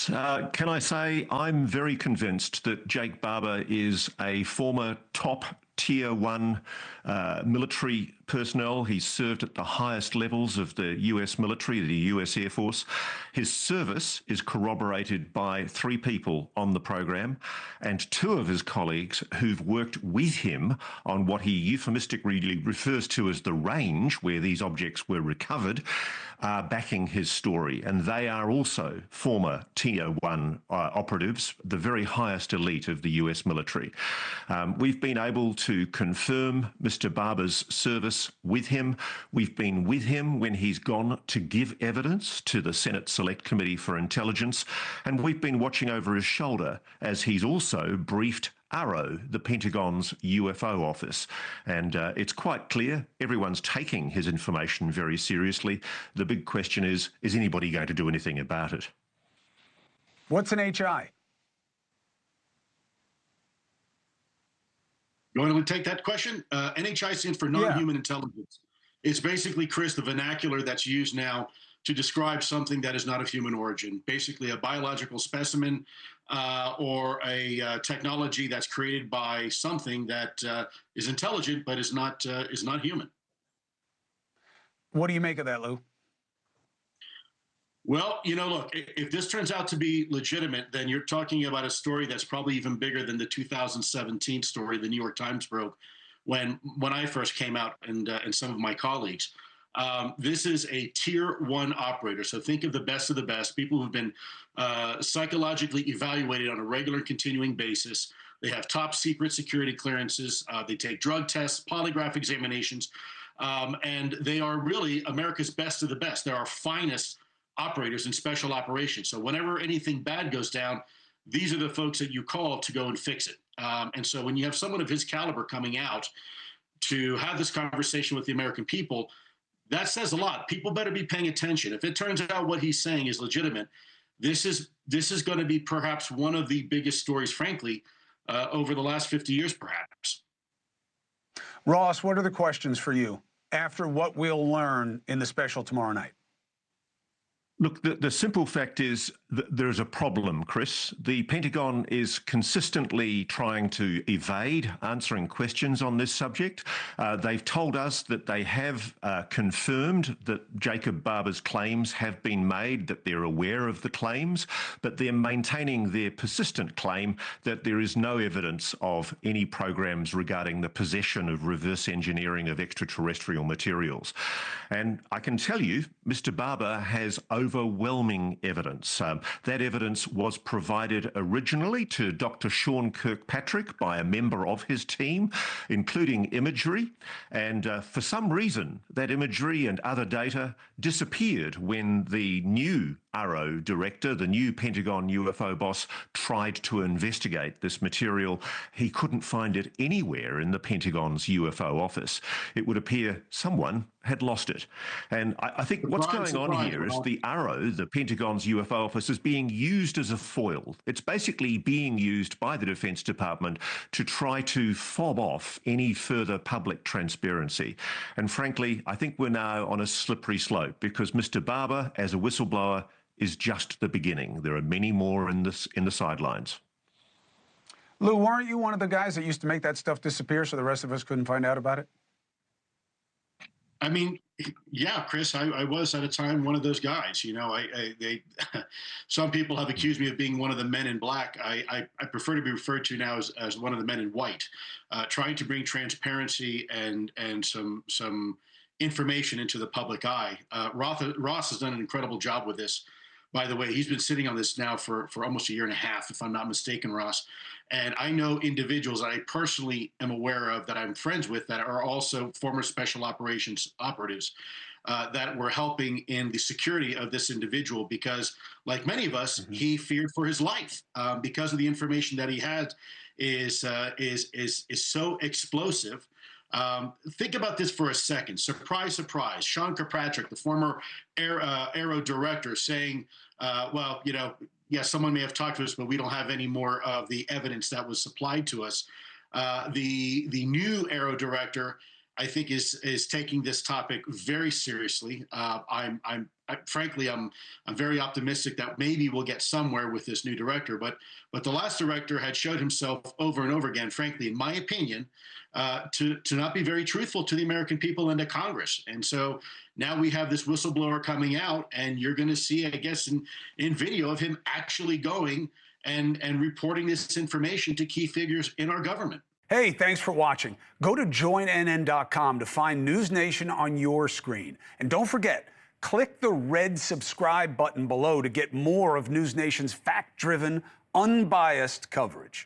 Chris, can I say I'm very convinced that Jake Barber is a former top Tier 1 military personnel. He's served at the highest levels of the US military, the US Air Force. His service is corroborated by 3 people on the program, and 2 of his colleagues who've worked with him on what he euphemistically refers to as the range where these objects were recovered, are backing his story. And they are also former Tier 1 operatives, the very highest elite of the US military. We've been able to confirm Mr. Barber's service with him. We've been with him when he's gone to give evidence to the Senate Select Committee for Intelligence, and we've been watching over his shoulder as he's also briefed ARRO, the Pentagon's UFO office. And it's quite clear everyone's taking his information very seriously. The big question is anybody going to do anything about it? What's an HI? You want to take that question? NHI stands for non-human intelligence. It's basically, Chris, the vernacular that's used now to describe something that is not of human origin, basically a biological specimen or a technology that's created by something that is intelligent but is not human. What do you make of that, Lou? Well, look, if this turns out to be legitimate, then you're talking about a story that's probably even bigger than the 2017 story the New York Times broke when I first came out and some of my colleagues. This is a Tier 1 operator. So think of the best, people who've been psychologically evaluated on a regular and continuing basis. They have top secret security clearances. They take drug tests, polygraph examinations, and they are really America's best of the best. They're our finest operators in special operations. So whenever anything bad goes down, these are the folks that you call to go and fix it. And so when you have someone of his caliber coming out to have this conversation with the American people, that says a lot. People better be paying attention. If it turns out what he's saying is legitimate, this is going to be perhaps one of the biggest stories, frankly, over the last 50 years, perhaps. Ross, what are the questions for you after what we'll learn in the special tomorrow night? Look, the simple fact is that there's a problem, Chris. The Pentagon is consistently trying to evade answering questions on this subject. They've told us that they have confirmed that Jacob Barber's claims have been made, that they're aware of the claims, but they're maintaining their persistent claim that there is no evidence of any programs regarding the possession of reverse engineering of extraterrestrial materials. And I can tell you, Mr. Barber has overwhelming evidence. That evidence was provided originally to Dr. Sean Kirkpatrick by a member of his team, including imagery. And for some reason, that imagery and other data disappeared when the new ARRO director, the new Pentagon UFO boss, tried to investigate this material. He couldn't find it anywhere in the Pentagon's UFO office. It would appear someone had lost it. And I think what's going on here is the ARRO, the Pentagon's UFO office, is being used as a foil. It's basically being used by the Defense Department to try to fob off any further public transparency. And frankly, I think we're now on a slippery slope because Mr. Barber, as a whistleblower, is just the beginning. There are many more in the sidelines. Lou, weren't you one of the guys that used to make that stuff disappear so the rest of us couldn't find out about it? I mean, yeah, Chris, I was at a time one of those guys. Some people have accused me of being one of the men in black. I prefer to be referred to now as one of the men in white, trying to bring transparency and some information into the public eye. Ross has done an incredible job with this. By the way, he's been sitting on this now for almost a year and a half, if I'm not mistaken, Ross. And I know individuals that I personally am aware of that I'm friends with that are also former special operations operatives that were helping in the security of this individual because, like many of us, he feared for his life because of the information that he had is so explosive. Think about this for a second. Surprise, surprise. Sean Kirkpatrick, the former ARRO director, saying, well, yes, someone may have talked to us, but we don't have any more of the evidence that was supplied to us. The new ARRO director, I think, is taking this topic very seriously. I'm frankly, I'm very optimistic that maybe we'll get somewhere with this new director. But the last director had showed himself over and over again, frankly, in my opinion, to not be very truthful to the American people and to Congress. And so now we have this whistleblower coming out, and you're going to see, I guess, in video of him actually going and reporting this information to key figures in our government. Hey, thanks for watching. Go to joinnn.com to find NewsNation on your screen. And don't forget, click the red subscribe button below to get more of NewsNation's fact-driven, unbiased coverage.